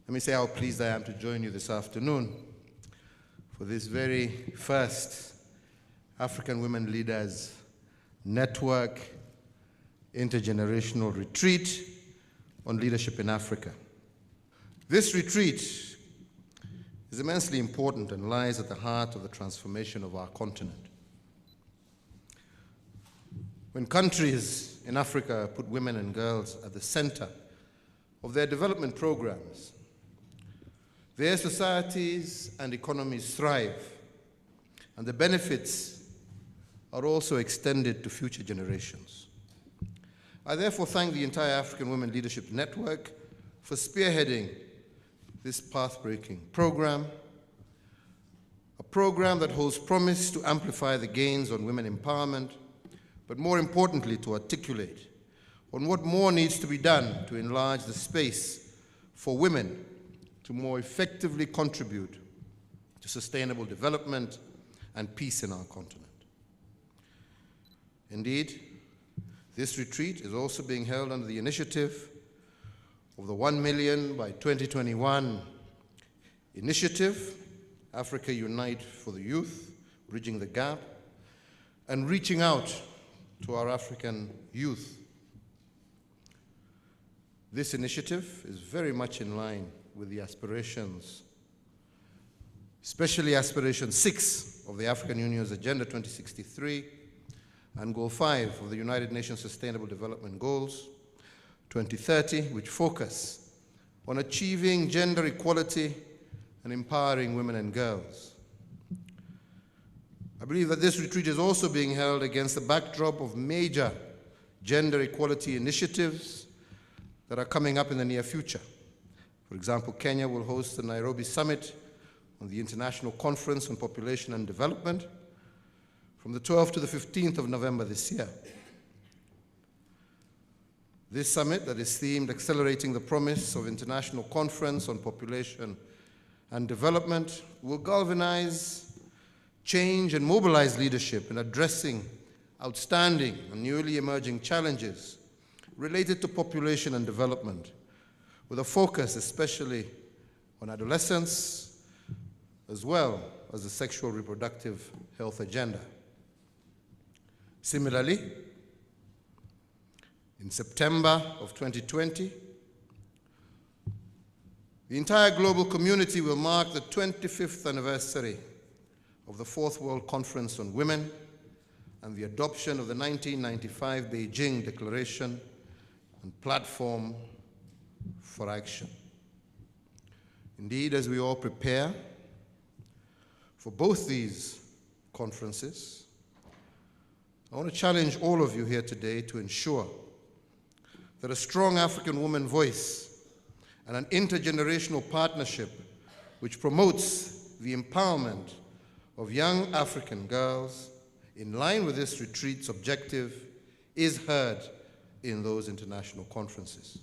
Let me say how pleased I am to join you this afternoon for this very first African Women Leaders Network Intergenerational Retreat on Leadership in Africa. This retreat is immensely important and lies at the heart of the transformation of our continent. When countries in Africa put women and girls at the center of their development programs, their societies and economies thrive, and the benefits are also extended to future generations. I therefore thank the entire African Women Leadership Network for spearheading this path-breaking program, a program that holds promise to amplify the gains on women empowerment, but more importantly, to articulate on what more needs to be done to enlarge the space for women to more effectively contribute to sustainable development and peace in our continent. Indeed, this retreat is also being held under the initiative of the 1 Million by 2021 initiative, Africa Unite for the Youth, Bridging the Gap, and reaching out to our African youth. This initiative is very much in line with the aspirations, especially Aspiration 6 of the African Union's Agenda 2063 and Goal 5 of the United Nations Sustainable Development Goals 2030, which focus on achieving gender equality and empowering women and girls. I believe that this retreat is also being held against the backdrop of major gender equality initiatives that are coming up in the near future. For example, Kenya will host the Nairobi Summit on the International Conference on Population and Development from the 12th to the 15th of November this year. This summit, that is themed Accelerating the Promise of International Conference on Population and Development, will galvanize change and mobilize leadership in addressing outstanding and newly emerging challenges related to population and development, with a focus especially on adolescence, as well as the sexual reproductive health agenda. Similarly, in September of 2020, the entire global community will mark the 25th anniversary of the Fourth World Conference on Women and the adoption of the 1995 Beijing Declaration and Platform for Action. Indeed, as we all prepare for both these conferences, I want to challenge all of you here today to ensure that a strong African woman voice and an intergenerational partnership which promotes the empowerment of young African girls in line with this retreat's objective is heard in those international conferences.